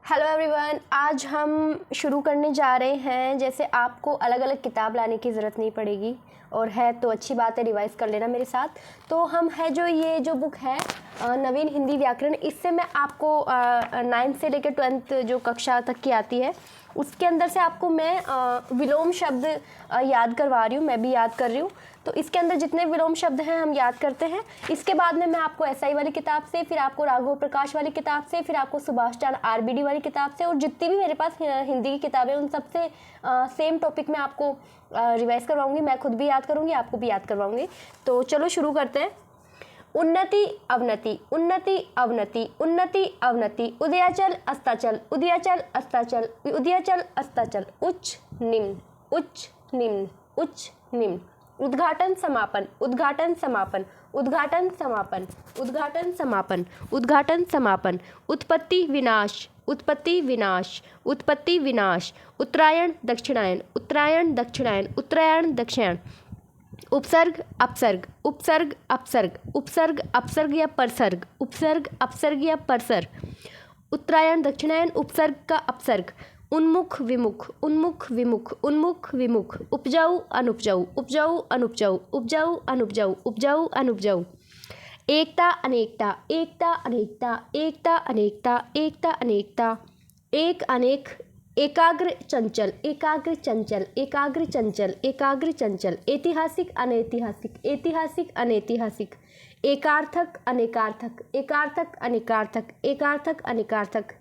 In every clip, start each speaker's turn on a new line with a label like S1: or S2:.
S1: Hello everyone, आज हम शुरू करने जा रहे हैं। जैसे आपको अलग अलग किताब लाने की ज़रूरत नहीं पड़ेगी, और है तो अच्छी बात है, रिवाइज़ कर लेना मेरे साथ। तो हम है जो ये जो बुक है नवीन हिंदी व्याकरण, इससे मैं आपको 9th से लेकर 12th जो कक्षा तक की आती है उसके अंदर से आपको मैं विलोम शब्द याद करवा रही हूँ। मैं भी याद कर रही हूँ। तो इसके अंदर जितने विलोम शब्द हैं हम याद करते हैं। इसके बाद में मैं आपको एसआई वाली किताब से, फिर आपको राघव प्रकाश वाली किताब से, फिर आपको सुभाष चंद्र आरबीडी वाली किताब से, और जितनी भी मेरे पास हिंदी की किताबें उन सब से सेम टॉपिक में आपको रिवाइज करवाऊंगी। मैं खुद भी याद करूँगी, आपको भी याद करवाऊंगी। तो चलो शुरू करते हैं। उन्नति अवनति, उन्नति अवनति, उन्नति अवनति, उदयाचल अस्ताचल, उदयाचल अस्ताचल, उदयाचल अस्ताचल, उच्च निम्न, उच्च निम्न, उच्च निम्न, उद्घाटन समापन, उद्घाटन समापन, उद्घाटन समापन, उद्घाटन समापन, उद्घाटन समापन, उत्पत्ति विनाश, उत्पत्ति विनाश, उत्पत्ति विनाश, उत्तरायण दक्षिणायन, उत्तरायण दक्षिणायन, उत्तरायण दक्षिणायन, उपसर्ग अपसर्ग, उपसर्ग अपसर्ग, उपसर्ग अपसर्ग या परसर्ग, उपसर्ग अपसर्ग या परसर्ग, उत्तरायण दक्षिणायन, उपसर्ग का अपसर्ग, उन्मुख विमुख, उन्मुख विमुख, उन्मुख विमुख, उपजाऊ अनुपजाऊ, उपजाऊ अनुपजाऊ, उपजाऊ अनुपजाऊ, उपजाऊ अनुपजाऊ, एकता अनेकता, एकता अनेकता, एकता अनेकता, एकता अनेकता, एक अनेक, एकाग्र चंचल, एकाग्र चंचल, एकाग्र चंचल, एकाग्र चंचल, ऐतिहासिक अनैतिहासिक, ऐतिहासिक अनैतिहासिक, एकार्थक अनेकार्थक, एकार्थक अनेकार्थक, एकार्थक अनेकार्थक,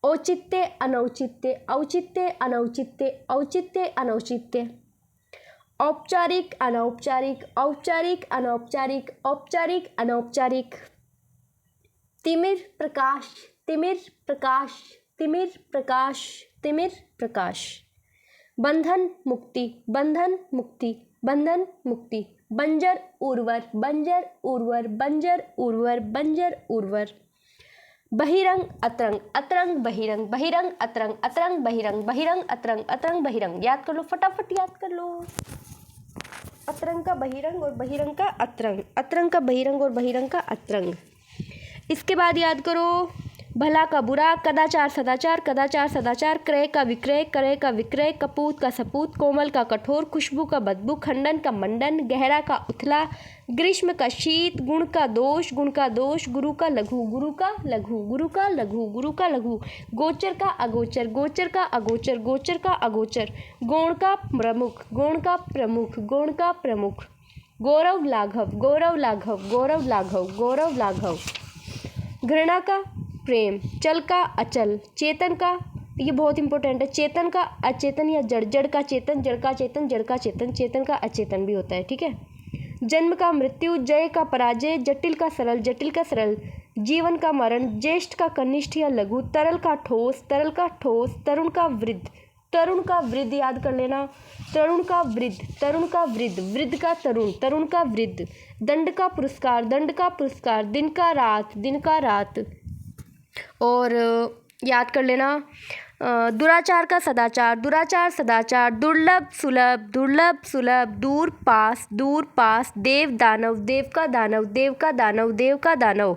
S1: औचित्य अनौचित्य, औचित्य अनौचित्य, औचित्य अनौचित्य, औपचारिक अनौपचारिक, औपचारिक अनौपचारिक, औपचारिक अनौपचारिक, तिमिर प्रकाश, तिमिर प्रकाश, तिमिर प्रकाश, तिमिर प्रकाश, बंधन मुक्ति, बंधन मुक्ति, बंधन मुक्ति, बंजर उर्वर, बंजर उर्वर, बंजर उर्वर, बंजर उर्वर, बहिरंग अतरंग, अतरंग बहिरंग, बहिरंग अतरंग, अतरंग बहिरंग, बहिरंग अतरंग, अतरंग बहिरंग। याद कर लो, फटाफट याद कर लो। अतरंग का बहिरंग और बहिरंग का अतरंग, अतरंग का बहिरंग और बहिरंग का अतरंग। इसके बाद याद करो, भला का बुरा, कदाचार सदाचार, कदाचार सदाचार, क्रय का विक्रय, क्रय का विक्रय, कपूत का सपूत, कोमल का कठोर, खुशबू का बदबू, खंडन का मंडन, गहरा का उथला, ग्रीष्म का शीत, गुण का दोष, गुण का दोष, गुरु का लघु, गुरु का लघु, गुरु का लघु, गुरु का लघु, गोचर का अगोचर, गोचर का अगोचर, गोचर का अगोचर, गौण का प्रमुख, गौण का प्रमुख, गौण का प्रमुख, गौरव लाघव, गौरव लाघव, गौरव लाघव, गौरव लाघव, घृणा का प्रेम, चल का अचल, चेतन का, ये बहुत इंपॉर्टेंट है, चेतन का अचेतन या जड़, जड़ का चेतन, जड़ का चेतन, जड़ का चेतन, चेतन का अचेतन भी होता है, ठीक है। जन्म का मृत्यु, जय का पराजय, जटिल का सरल, जटिल का सरल, जीवन का मरण, ज्येष्ठ का कनिष्ठ या लघु, तरल का ठोस, तरल का ठोस, तरुण का वृद्ध, तरुण का वृद्ध, याद कर लेना, तरुण का वृद्ध, तरुण का वृद्ध, वृद्ध का तरुण, तरुण का वृद्ध, दंड का पुरस्कार, दंड का पुरस्कार, दिन का रात, दिन का रात, और याद कर लेना, दुराचार का सदाचार, दुराचार सदाचार, दुर्लभ सुलभ, दुर्लभ सुलभ, दूर पास, दूर पास, देव दानव, देव का दानव, देव का दानव, देव का दानव,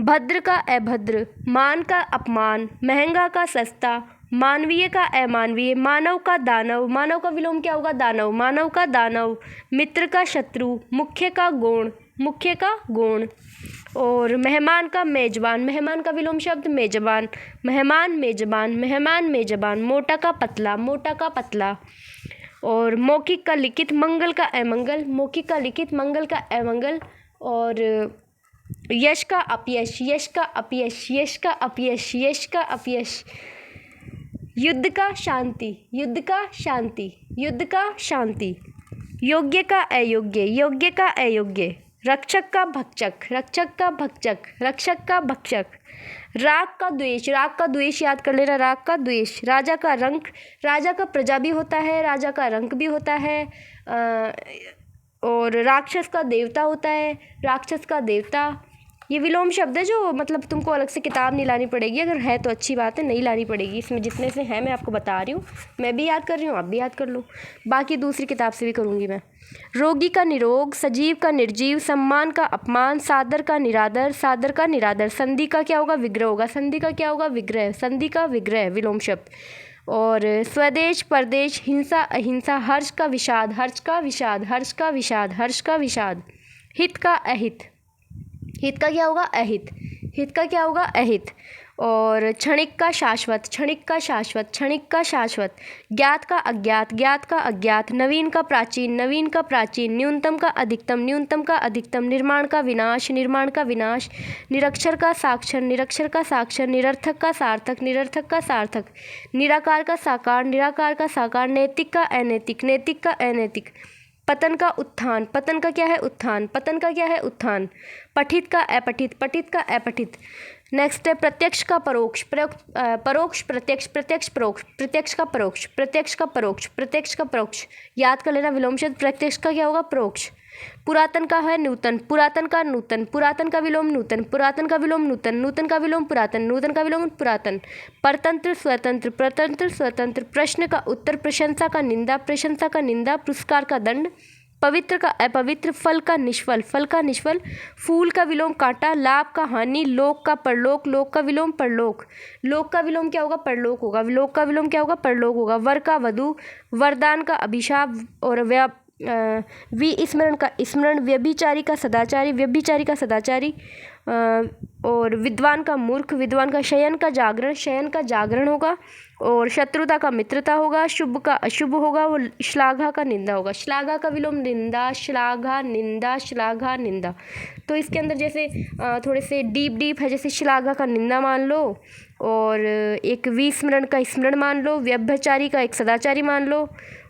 S1: भद्र का अभद्र, मान का अपमान, महंगा का सस्ता, मानवीय का अमानवीय, मानव का दानव, मानव का विलोम क्या होगा, दानव, मानव का दानव, मित्र का शत्रु, मुख्य का गौण, मुख्य का गौण, और मेहमान का मेजबान, मेहमान का विलोम शब्द मेजबान, मेहमान मेजबान, मेहमान मेजबान, मोटा का पतला, मोटा का पतला, और मौखिक का लिखित, मंगल का अमंगल, मौखिक का लिखित, मंगल का अमंगल, और यश का अपयश, यश का अपयश, यश का अपयश, यश का अपयश, युद्ध का शांति, युद्ध का शांति, युद्ध का शांति, योग्य का अयोग्य, योग्य का अयोग्य, रक्षक का भक्षक, रक्षक का भक्षक, रक्षक का भक्षक, राग का द्वेष, राग का द्वेष, याद कर लेना, राग का द्वेष, राजा का रंक, राजा का प्रजा भी होता है, राजा का रंक भी होता है, और राक्षस का देवता होता है, राक्षस का देवता, ये विलोम शब्द है जो मतलब तुमको अलग से किताब नहीं लानी पड़ेगी, अगर है तो अच्छी बात है, नहीं लानी पड़ेगी। इसमें जितने से हैं मैं आपको बता रही हूँ, मैं भी याद कर रही हूँ, आप भी याद कर लो, बाकी दूसरी किताब से भी करूँगी मैं। रोगी का निरोग, सजीव का निर्जीव, सम्मान का अपमान, सादर का निरादर, सादर का निरादर। संधि का क्या होगा? विग्रह होगा। संधि का क्या होगा? विग्रह। संधि का विग्रह विलोम शब्द। और स्वदेश परदेश, हिंसा अहिंसा, हर्ष का विषाद, हर्ष का विषाद, हर्ष का विषाद, हर्ष का विषाद। हित का अहित, हित का क्या होगा? अहित। हित का क्या होगा? अहित। और क्षणिक का शाश्वत, क्षणिक का शाश्वत, क्षणिक का शाश्वत। ज्ञात का अज्ञात, ज्ञात का अज्ञात। नवीन का प्राचीन, नवीन का प्राचीन। न्यूनतम का अधिकतम, न्यूनतम का अधिकतम। निर्माण का विनाश, निर्माण का विनाश। निरक्षर का साक्षर, निरक्षर का साक्षर। निरर्थक का सार्थक, निरर्थक का सार्थक। निराकार का साकार, निराकार का साकार। नैतिक का अनैतिक, नैतिक का अनैतिक। पतन का उत्थान, पतन का क्या है? उत्थान, पतन का क्या है? उत्थान। पठित का अपठित, पठित का अपठित। नेक्स्ट है प्रत्यक्ष का परोक्ष, परोक्ष प्रत्यक्ष, प्रत्यक्ष परोक्ष, प्रत्यक्ष का परोक्ष, प्रत्यक्ष का परोक्ष, प्रत्यक्ष का परोक्ष। याद कर लेना विलोम शब्द। प्रत्यक्ष का क्या होगा? परोक्ष। पुरातन का है नूतन, पुरातन का नूतन, पुरातन का विलोम नूतन, पुरातन का विलोम नूतन, नूतन का विलोम पुरातन, नूतन का विलोम पुरातन। परतंत्र स्वतंत्र, परतंत्र स्वतंत्र। प्रश्न का उत्तर, प्रशंसा का निंदा, प्रशंसा का निंदा। पुरस्कार का दंड। पवित्र का अपवित्र। फल का निष्फल, फल का निष्फल। फूल का विलोम कांटा। लाभ का हानि। लोक का परलोक, लोक का विलोम परलोक। लोक का विलोम क्या होगा? परलोक होगा। लोक का विलोम क्या होगा? परलोक होगा। वर का वधु। वरदान का अभिशाप। और विस्मरण का स्मरण। व्यभिचारी का सदाचारी, व्यभिचारी का सदाचारी। और विद्वान का मूर्ख, विद्वान का शयन का जागरण, शयन का जागरण होगा। और शत्रुता का मित्रता होगा। शुभ का अशुभ होगा। और श्लाघा का निंदा होगा। श्लाघा का विलोम निंदा, श्लाघा, निंदा, श्लाघा, निंदा। तो इसके अंदर जैसे थोड़े से डीप है, जैसे श्लाघा का निंदा मान लो, और एक विस्मरण का स्मरण मान लो, व्यभिचारी का एक सदाचारी मान लो।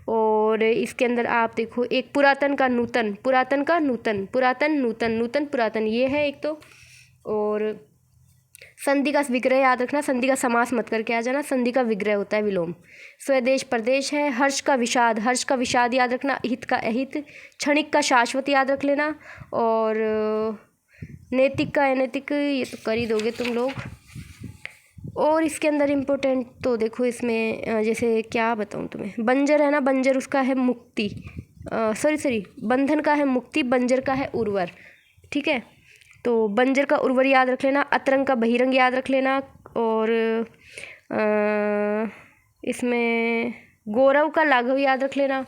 S1: और इसके अंदर आप देखो एक पुरातन का नूतन, पुरातन का नूतन, पुरातन नूतन, नूतन पुरातन, ये है एक तो। और संधि का विग्रह याद रखना, संधि का समास मत करके आ जाना, संधि का विग्रह होता है विलोम। स्वदेश परदेश है। हर्ष का विषाद, हर्ष का विषाद याद रखना। हित का अहित। क्षणिक का शाश्वत याद रख लेना। और नैतिक का अनैतिक, ये तो कर ही दोगे तुम लोग। और इसके अंदर इम्पोर्टेंट तो देखो इसमें जैसे क्या बताऊँ तुम्हें, बंजर है ना, बंजर उसका है मुक्ति, सॉरी बंधन का है मुक्ति, बंजर का है उर्वर। ठीक है, तो बंजर का उर्वर याद रख लेना। अतरंग का बहिरंग याद रख लेना। और इसमें गौरव का लाघव याद रख लेना।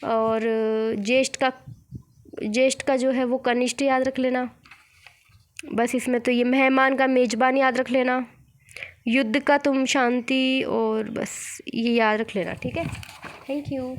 S1: और ज्येष्ठ का जो है वो कनिष्ठ याद रख लेना। बस इसमें तो ये मेहमान का मेजबान याद रख लेना। युद्ध का तुम शांति, और बस ये याद रख लेना। ठीक है, थैंक यू।